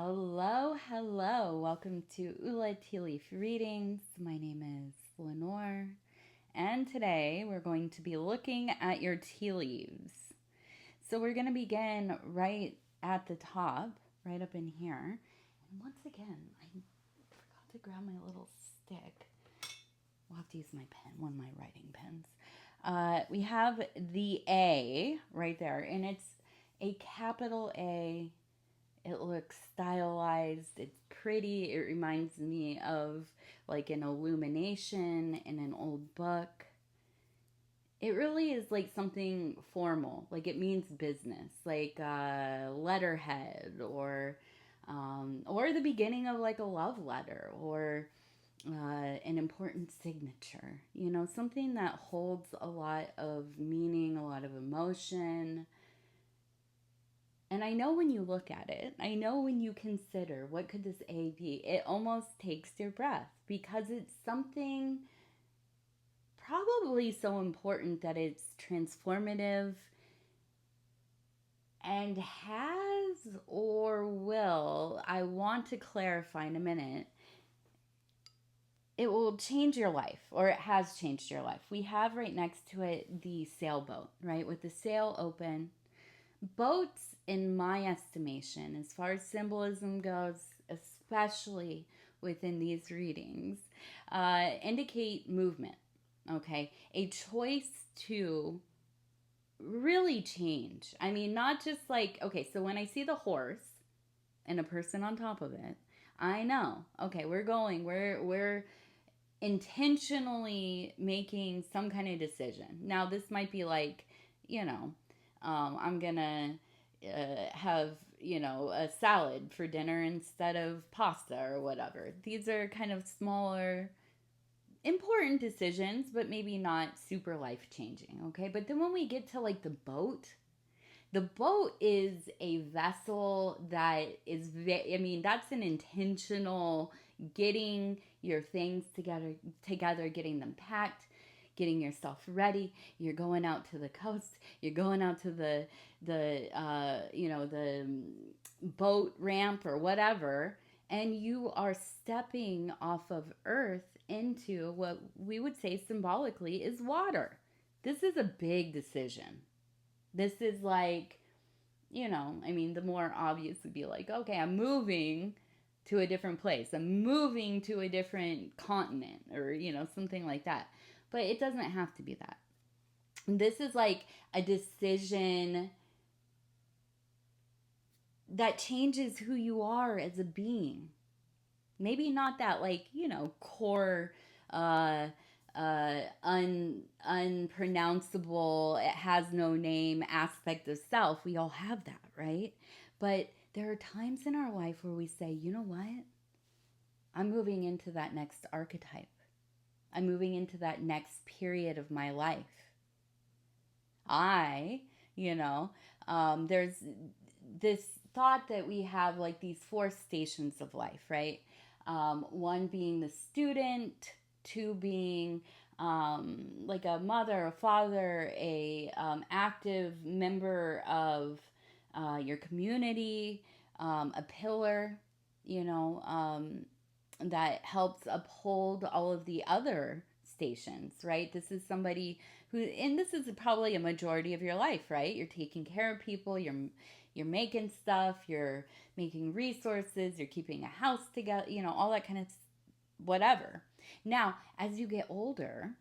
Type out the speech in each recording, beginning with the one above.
Hello. Welcome to Tea Leaf Readings. My name is Lenore, and today we're going to be looking at your tea leaves. So we're going to begin right at the top, right up in here. And once again, I forgot to grab my little stick. We'll have to use my pen, one of my writing pens. We have the A right there, and it's a capital A. It looks stylized. It's pretty. It reminds me of like an illumination in an old book. It really is like something formal. Like it means business, like a letterhead or the beginning of like a love letter or an important signature. You know, something that holds a lot of meaning, a lot of emotion. And I know when you look at it, I know when you consider what could this A be, it almost takes your breath because it's something probably so important that it's transformative and has or will, I want to clarify in a minute, it will change your life or it has changed your life. We have right next to it the sailboat, right? With the sail open. Boats, in my estimation, as far as symbolism goes, especially within these readings, indicate movement, okay? A choice to really change. I mean, not just like, okay, so when I see the horse and a person on top of it, I know, okay, we're intentionally making some kind of decision. Now, this might be like, you know, I'm gonna have, a salad for dinner instead of pasta or whatever. These are kind of smaller, important decisions, but maybe not super life changing, okay? But then when we get to like the boat is a vessel that is, that's an intentional getting your things together, getting them packed, getting yourself ready. You're going out to the coast. You're going out to the boat ramp or whatever, and you are stepping off of Earth into what we would say symbolically is water. This is a big decision. This is like, the more obvious would be like, okay, I'm moving to a different place. I'm moving to a different continent or, something like that. But it doesn't have to be that. This is like a decision that changes who you are as a being. Maybe not that, like, core, unpronounceable, it has no name aspect of self. We all have that, right? But there are times in our life where we say, you know what? I'm moving into that next archetype. I'm moving into that next period of my life. I, there's this thought that we have like these four stations of life, right? One being the student, two being like a mother, a father, a active member of your community, a pillar, you know, that helps uphold all of the other stations, right? This is somebody who, and this is probably a majority of your life, right? You're taking care of people, you're making stuff, you're making resources, you're keeping a house together, all that kind of whatever. Now, as you get older,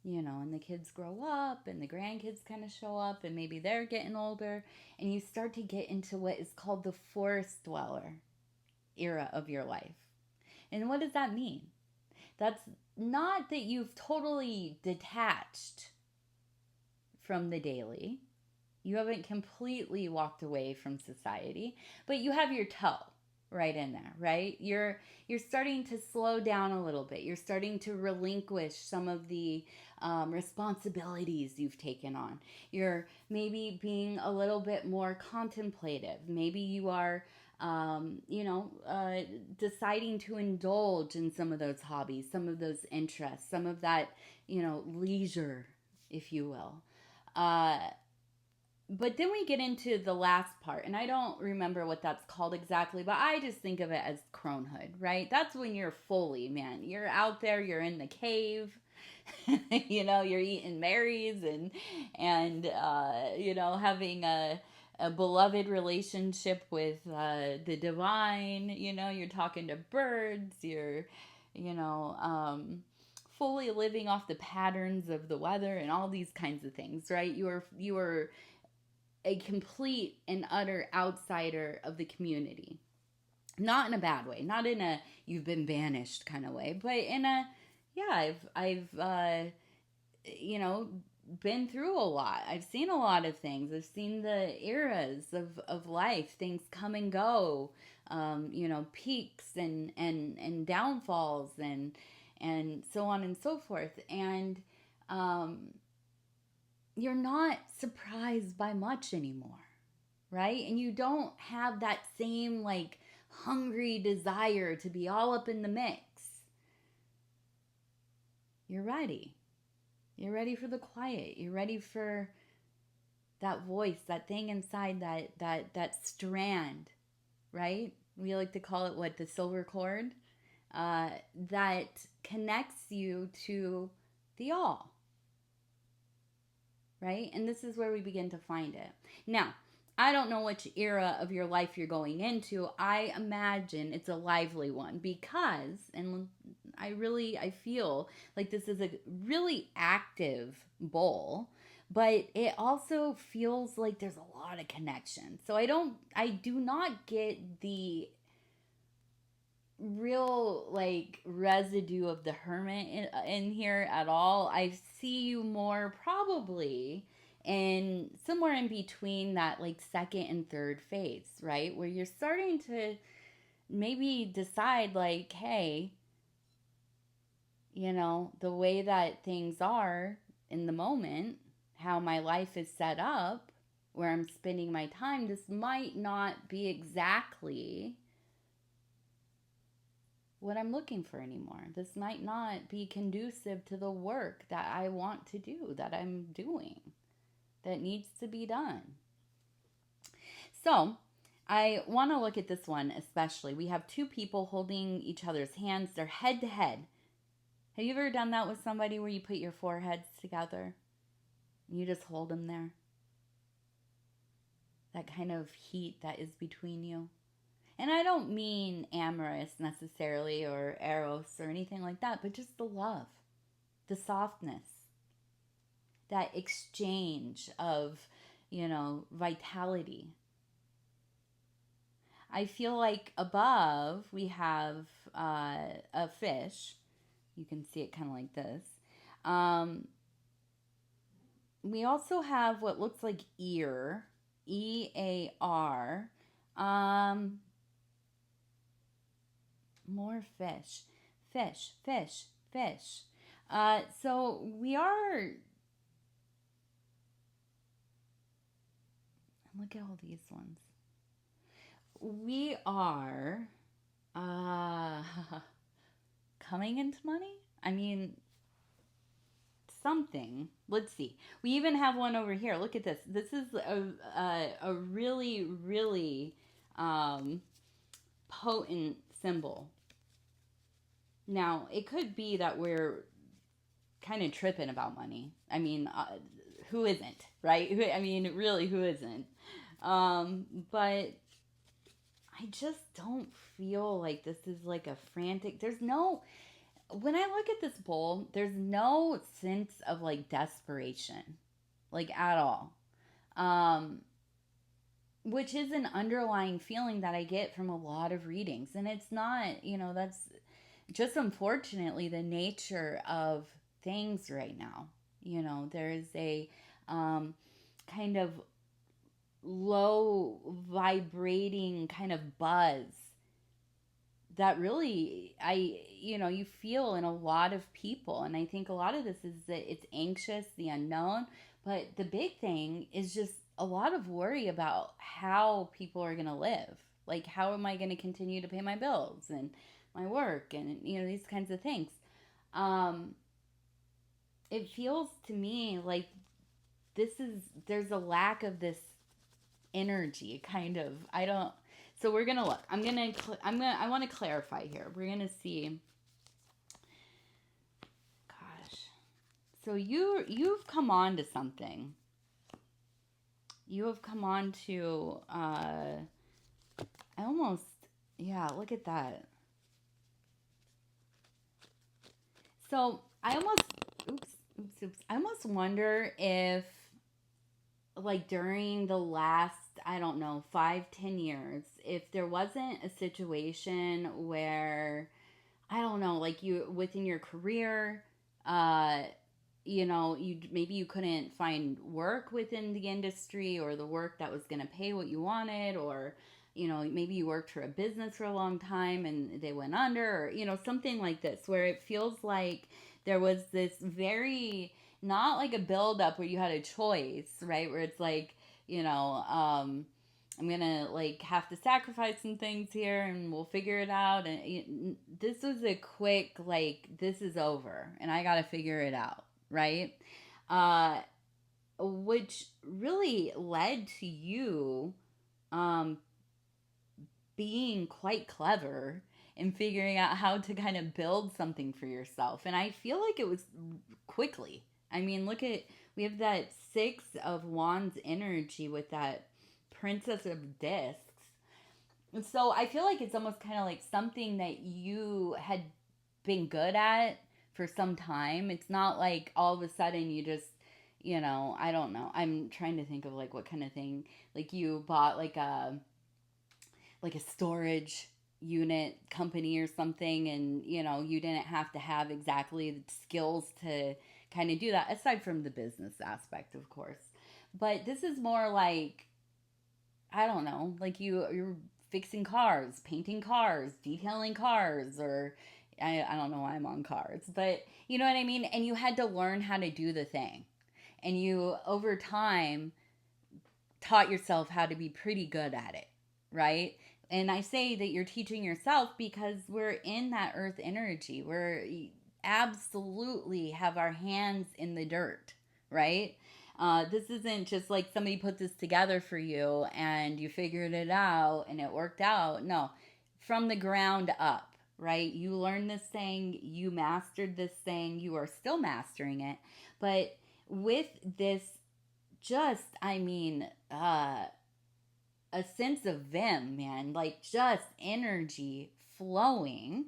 and the kids grow up and the grandkids kind of show up and maybe they're getting older and you start to get into what is called the forest dweller era of your life. And what does that mean? That's not that you've totally detached from the daily. You haven't completely walked away from society, but you have your toe right in there, right? You're starting to slow down a little bit. You're starting to relinquish some of the responsibilities you've taken on. You're maybe being a little bit more contemplative. Maybe you are deciding to indulge in some of those hobbies, some of those interests, some of that, leisure, if you will. But then we get into the last part, and I don't remember what that's called exactly, but I just think of it as cronehood, right? That's when you're fully, man, you're out there, you're in the cave, you're eating berries and having a beloved relationship with the divine. You're talking to birds, you're, you know, fully living off the patterns of the weather and all these kinds of things, right? You are a complete and utter outsider of the community. Not in a bad way, not in a you've been banished kind of way, but in a, yeah, I've you know, been through a lot. I've seen a lot of things. I've seen the eras of life, things come and go, peaks and downfalls and so on and so forth. And you're not surprised by much anymore, right? And you don't have that same like hungry desire to be all up in the mix. You're ready. You're ready for the quiet. You're ready for that voice, that thing inside, that strand, right? We like to call it what, the silver cord, that connects you to the all, right? And this is where we begin to find it. Now, I don't know which era of your life you're going into. I imagine it's a lively one because, and I feel like this is a really active bowl, but it also feels like there's a lot of connection. So I do not get the real like residue of the hermit in here at all. I see you more probably in somewhere in between that like second and third phase, right? Where you're starting to maybe decide like, hey, the way that things are in the moment, how my life is set up, where I'm spending my time, this might not be exactly what I'm looking for anymore. This might not be conducive to the work that I want to do, that I'm doing, that needs to be done. So I want to look at this one especially. We have two people holding each other's hands. They're head to head. Have you ever done that with somebody where you put your foreheads together and you just hold them there? That kind of heat that is between you. And I don't mean amorous necessarily or eros or anything like that, but just the love, the softness, that exchange of, vitality. I feel like above we have a fish. You can see it kind of like this. We also have what looks like ear, EAR. More fish. Fish, fish, fish. So we are. Look at all these ones. We are coming into money? I mean, something. Let's see. We even have one over here. Look at this. This is a really, really potent symbol. Now, it could be that we're kind of tripping about money. I mean, who isn't, right? Really, who isn't? But I just don't feel like this is like a frantic. When I look at this bowl, there's no sense of like desperation, like at all. Which is an underlying feeling that I get from a lot of readings. And it's not, that's just unfortunately the nature of things right now. There's a kind of low vibrating kind of buzz that really you feel in a lot of people. And I think a lot of this is that it's anxious, the unknown, but the big thing is just a lot of worry about how people are going to live. Like, how am I going to continue to pay my bills and my work and these kinds of things. It feels to me like there's a lack of this energy, kind of. I don't. So we're gonna look. I want to clarify here. We're gonna see. Gosh. So you've come on to something. You have come on to. I almost. Yeah. Look at that. So I almost. Oops. I almost wonder if, like, during the last, I don't know, 5-10 years, if there wasn't a situation where, I don't know, like, you within your career, uh you maybe you couldn't find work within the industry, or the work that was going to pay what you wanted, or maybe you worked for a business for a long time and they went under, or something like this, where it feels like there was this very, not like a build up where you had a choice, right, where it's like, I'm gonna, like, have to sacrifice some things here and we'll figure it out. And this was a quick, like, this is over and I gotta figure it out, right? uh which really led to you um being quite clever in figuring out how to kind of build something for yourself. And I feel like it was quickly. I mean, look at, we have that Six of Wands energy with that Princess of Discs. And so I feel like it's almost kind of like something that you had been good at for some time. It's not like all of a sudden you just, I don't know. I'm trying to think of, like, what kind of thing. Like, you bought like a storage unit company or something, and you didn't have to have exactly the skills to kind of do that, aside from the business aspect, of course. But this is more like, I don't know, like, you're fixing cars, painting cars, detailing cars, or I don't know why I'm on cars, but you know what I mean. And you had to learn how to do the thing, and you over time taught yourself how to be pretty good at it, right? And I say that you're teaching yourself because we're in that earth energy. We're absolutely have our hands in the dirt, right? This isn't just like somebody put this together for you and you figured it out and it worked out. No, from the ground up, right? You learned this thing, you mastered this thing, you are still mastering it. But with this, just, I mean, a sense of vim, man, like, just energy flowing,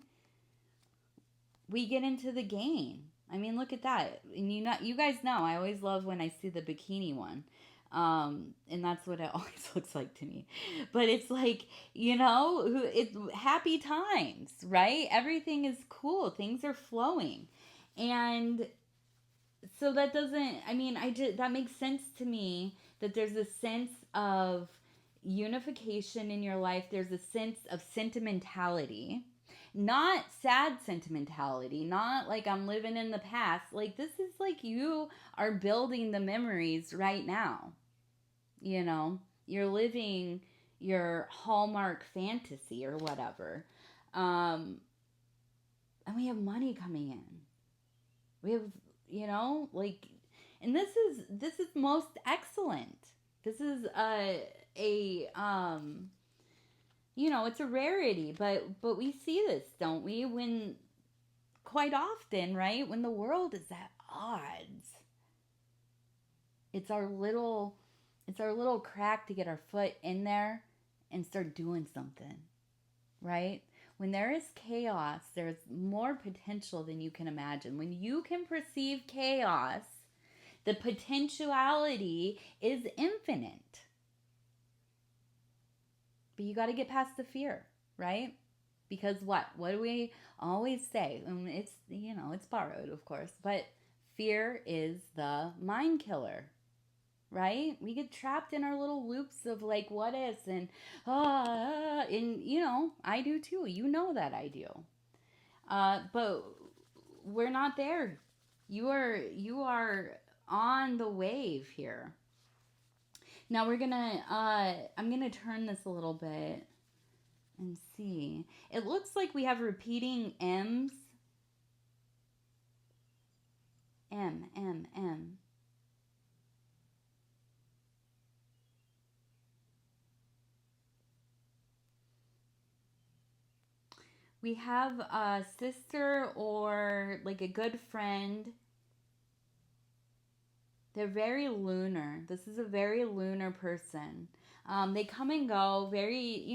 we get into the game. I mean, look at that. And you guys know, I always love when I see the bikini one. And that's what it always looks like to me. But it's like, it's happy times, right? Everything is cool. Things are flowing. And so that doesn't, I mean, that makes sense to me, that there's a sense of unification in your life. There's a sense of sentimentality, not sad sentimentality, not like I'm living in the past. Like, this is like you are building the memories right now. You're living your Hallmark fantasy or whatever. And we have money coming in. We have, like, and this is most excellent. This is it's a rarity, but we see this, don't we? When, quite often, right, when the world is at odds, it's our little crack to get our foot in there and start doing something, right? When there is chaos, there's more potential than you can imagine. When you can perceive chaos, the potentiality is infinite. But you got to get past the fear, right? Because what do we always say? It's borrowed, of course, but fear is the mind killer, right? We get trapped in our little loops of, like, what ifs, and I do too. You know that I do. But we're not there. You are on the wave here. Now I'm gonna turn this a little bit and see. It looks like we have repeating M's. M. We have a sister or like a good friend. They're very lunar. This is a very lunar person. They come and go very,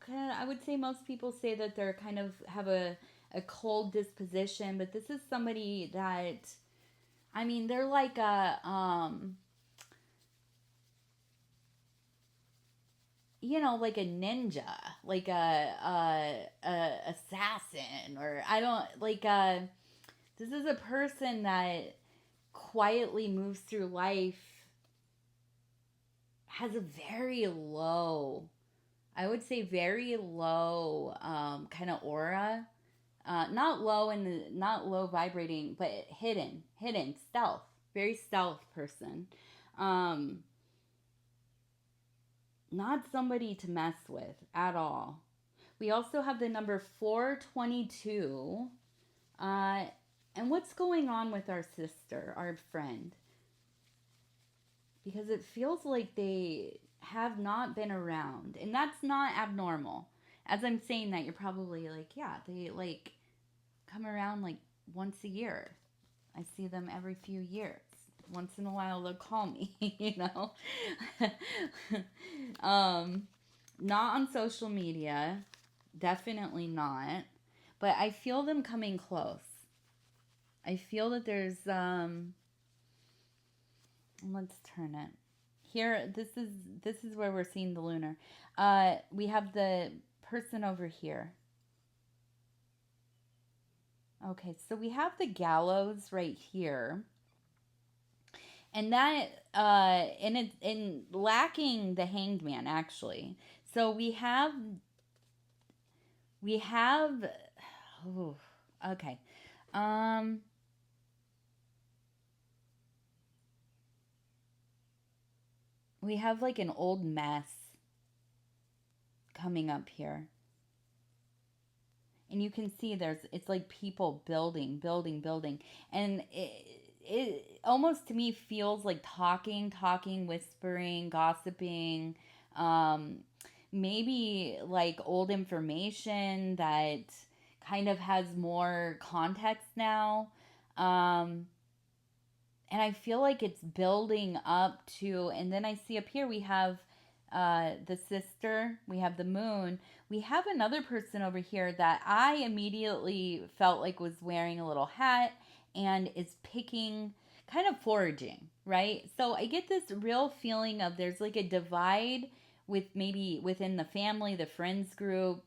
kind of, I would say most people say that they're kind of have a cold disposition, but this is somebody that, I mean, they're like like a ninja, like a assassin, or I don't, this is a person that quietly moves through life, has a very low, I would say very low kind of aura. Not low in the not low vibrating, but hidden stealth. Very stealth person. Um, Not somebody to mess with at all. We also have the number 422. Uh, and what's going on with our sister, our friend? Because it feels like they have not been around. And that's not abnormal. As I'm saying that, you're probably like, yeah, they like come around like once a year. I see them every few years. Once in a while they'll call me, Not on social media. Definitely not. But I feel them coming close. I feel that there's let's turn it. Here this is where we're seeing the lunar. We have the person over here. Okay, so we have the gallows right here. And that and it's in lacking the hanged man actually. So we have oh, okay. Um we have like an old mess coming up here. And you can see it's like people building, and it almost to me feels like talking, whispering, gossiping, um maybe like old information that kind of has more context now. um and I feel like it's building up to, and then I see up here we have the sister, we have the moon, we have another person over here that I immediately felt like was wearing a little hat and is picking, kind of foraging, right? So I get this real feeling of there's like a divide with maybe within the family, the friends group.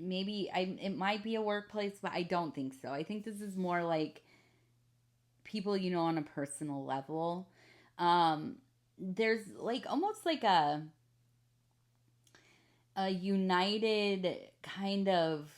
Maybe it might be a workplace, but I don't think so. I think this is more like people on a personal level. um there's like almost like a united kind of,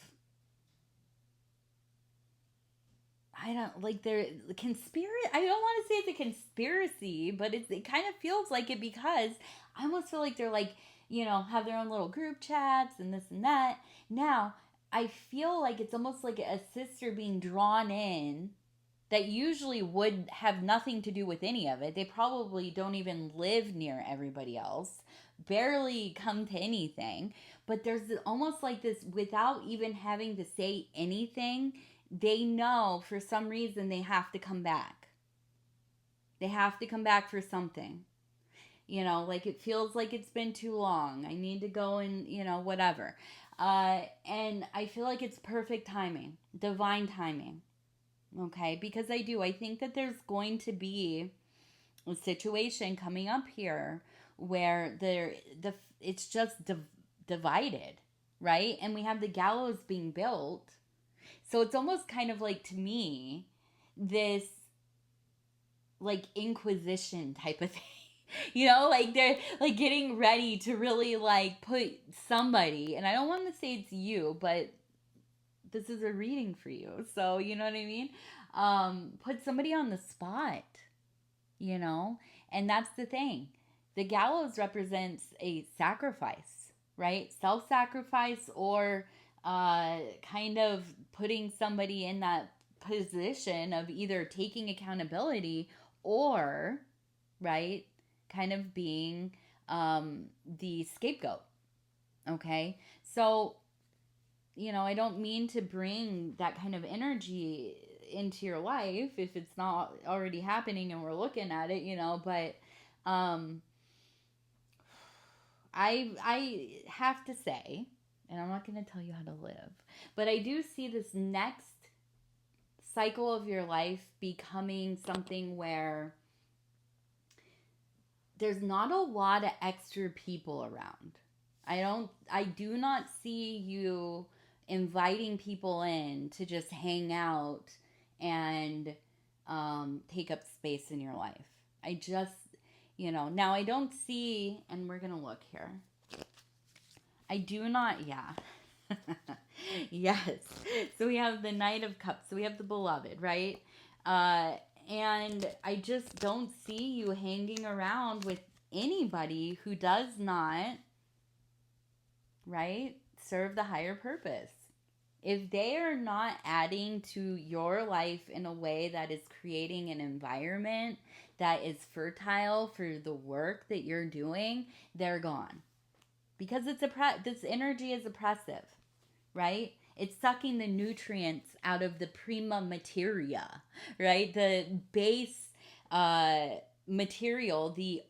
I don't like there conspiracy. I don't want to say it's a conspiracy, but it kind of feels like it, because I almost feel like they're like, have their own little group chats and this and that. Now I feel like it's almost like a sister being drawn in that usually would have nothing to do with any of it. They probably don't even live near everybody else, barely come to anything. But there's almost like this, without even having to say anything, they know for some reason they have to come back. They have to come back for something. Like it feels like it's been too long. I need to go and, whatever. And I feel like it's perfect timing, divine timing. Okay, because I think that there's going to be a situation coming up here where it's just divided, right? And we have the gallows being built. So it's almost kind of like, to me, this like inquisition type of thing. Like they're like getting ready to really like put somebody, and I don't want to say it's you, but this is a reading for you. So, you know what I mean? Put somebody on the spot, you know? And that's the thing. The gallows represents a sacrifice, right? Self sacrifice, or kind of putting somebody in that position of either taking accountability, or, right, kind of being the scapegoat. Okay? So I don't mean to bring that kind of energy into your life if it's not already happening and we're looking at it, but um I have to say, and I'm not going to tell you how to live, but I do see this next cycle of your life becoming something where there's not a lot of extra people around. I do not see you inviting people in to just hang out and take up space in your life. I just, now I don't see, and we're going to look here. I do not, yeah. Yes. So we have the Knight of Cups. So we have the Beloved, right? And I just don't see you hanging around with anybody who does not, right, serve the higher purpose. If they are not adding to your life in a way that is creating an environment that is fertile for the work that you're doing, they're gone. Because this energy is oppressive, right? It's sucking the nutrients out of the prima materia, right? The base material, the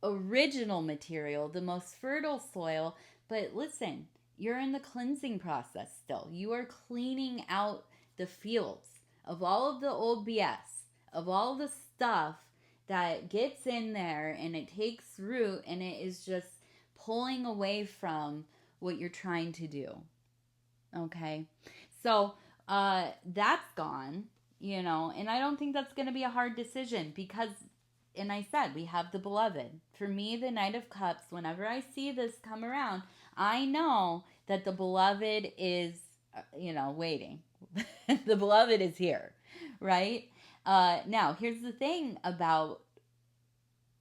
original material, the most fertile soil. But listen, you're in the cleansing process still. You are cleaning out the fields of all of the old BS, of all the stuff that gets in there and it takes root and it is just pulling away from what you're trying to do. Okay? So that's gone, and I don't think that's going to be a hard decision because, and I said, we have the Beloved. For me, the Knight of Cups, whenever I see this come around, I know that the Beloved is, waiting. The Beloved is here, right? Now, here's the thing about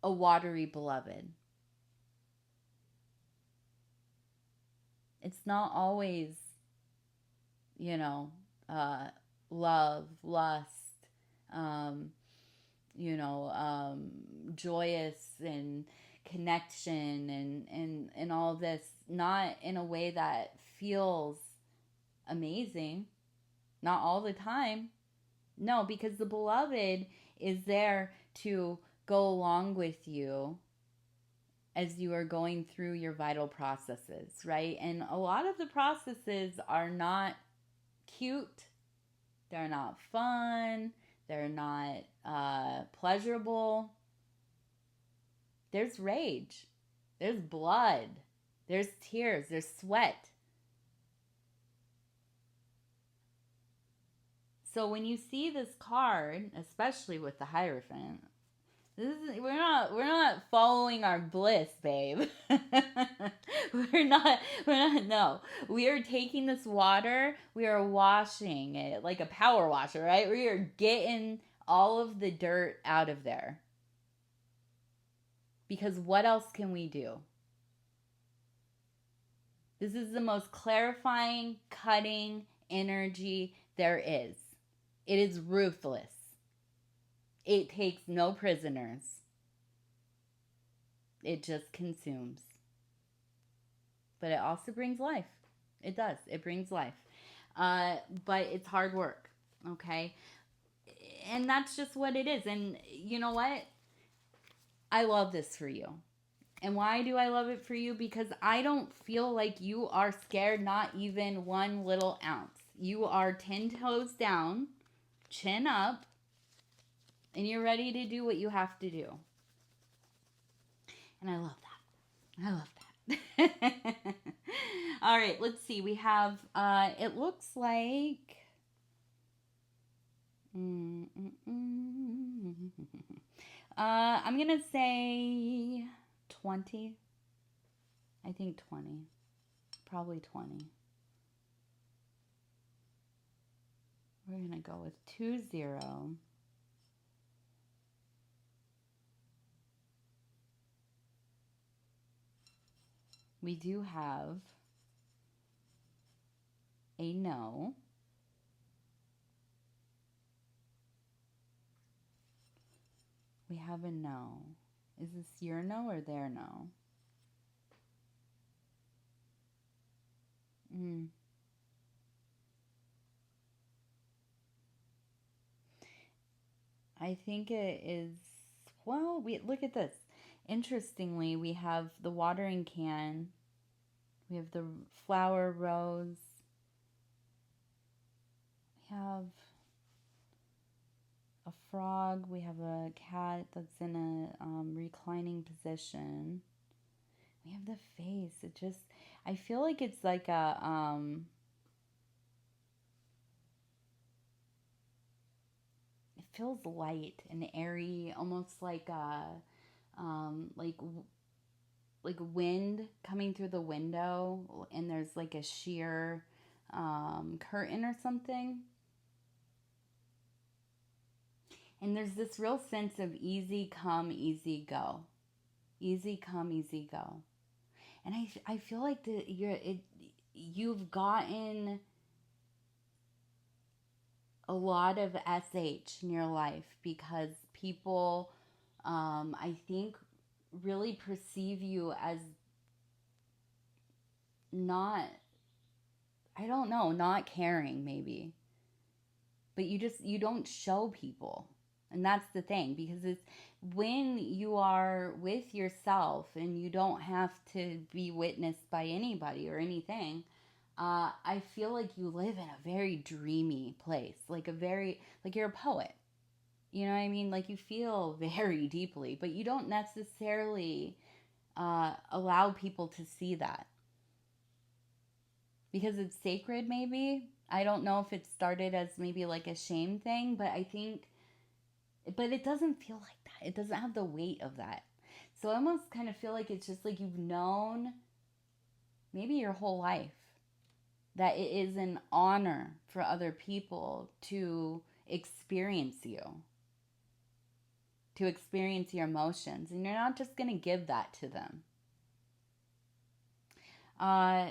a watery Beloved. It's not always, love, lust, um, joyous and connection and all this, not in a way that feels amazing, not all the time. No, because the Beloved is there to go along with you as you are going through your vital processes, right? And a lot of the processes are not cute, they're not fun, they're not pleasurable. There's rage, there's blood, there's tears, there's sweat. So when you see this card, especially with the Hierophant, we're not following our bliss, babe. we're not no. We are taking this water, we are washing it like a power washer, right? We are getting all of the dirt out of there. Because what else can we do? This is the most clarifying, cutting energy there is. It is ruthless. It takes no prisoners. It just consumes. But it also brings life. It does. It brings life. But it's hard work. Okay? And that's just what it is. And you know what? I love this for you. And why do I love it for you? Because I don't feel like you are scared, not even one little ounce. You are 10 toes down, chin up, and you're ready to do what you have to do. And I love that. I love that. All right, let's see. We have, it looks like... I'm going to say 20. I think 20. Probably 20. We're going to go with 20. We do have a no. We have a no. Is this your no or their no? I think it is, well, we look at this. Interestingly, we have the watering can, we have the flower rose, we have a frog, we have a cat that's in a reclining position. We have the face. It just, I feel like it's like it feels light and airy, almost like um, like like wind coming through the window, and there's like a sheer curtain or something. And there's this real sense of easy come, easy go. Easy come, easy go. And I feel like you've gotten a lot of SH in your life because people, I think, really perceive you as not, I don't know, not caring maybe. But you don't show people. And that's the thing, because it's when you are with yourself and you don't have to be witnessed by anybody or anything. I feel like you live in a very dreamy place, like you're a poet. You know what I mean? Like you feel very deeply, but you don't necessarily allow people to see that because it's sacred, maybe. I don't know if it started as maybe like a shame thing, but I think, but it doesn't feel like that. It doesn't have the weight of that. So I almost kind of feel like it's just like you've known maybe your whole life that it is an honor for other people to experience you, to experience your emotions, and you're not just going to give that to them. Uh,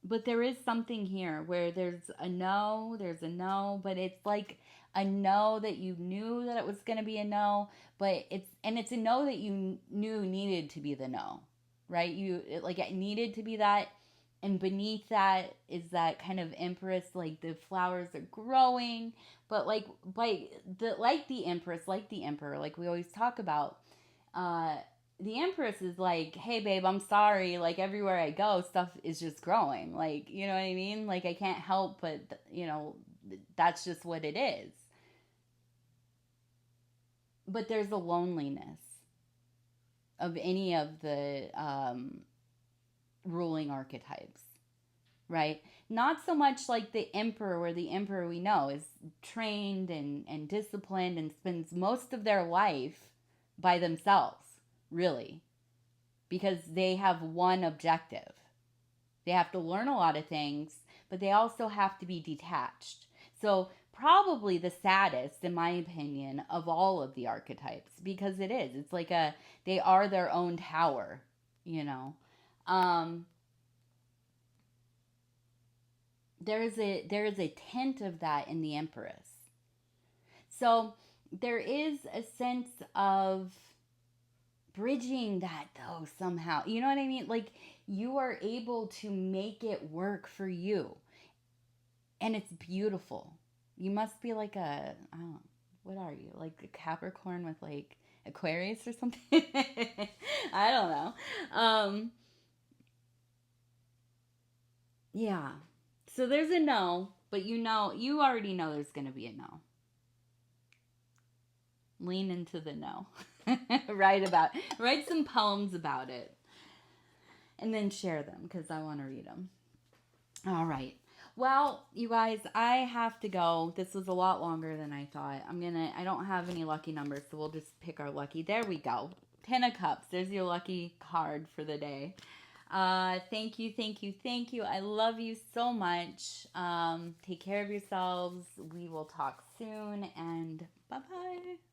but there is something here where there's a no, but it's like a no that you knew that it was going to be a no, but it's a no that you knew needed to be the no, right? It needed to be that, and beneath that is that kind of empress, like the flowers are growing, but like the empress, like the emperor, like we always talk about. uh the empress is like, hey babe, I'm sorry, like everywhere I go stuff is just growing, like, you know what I mean, like I can't help but, that's just what it is. But there's a loneliness of any of the ruling archetypes, right? Not so much like the emperor, where the emperor we know is trained and disciplined and spends most of their life by themselves, really, because they have one objective. They have to learn a lot of things, but they also have to be detached. So, probably the saddest, in my opinion, of all of the archetypes, because it is. It's like they are their own tower, you know. Um, there is a tint of that in the Empress. So, there is a sense of bridging that though somehow. You know what I mean? Like you are able to make it work for you. And it's beautiful. You must be like I don't know, what are you? Like a Capricorn with like Aquarius or something? I don't know. Yeah. So there's a no, but you already know there's going to be a no. Lean into the no. Write some poems about it and then share them because I want to read them. All right. Well, you guys, I have to go. This was a lot longer than I thought. I don't have any lucky numbers, so we'll just pick our lucky. There we go. 10 of Cups. There's your lucky card for the day. Thank you, thank you, thank you. I love you so much. Take care of yourselves. We will talk soon, and bye-bye.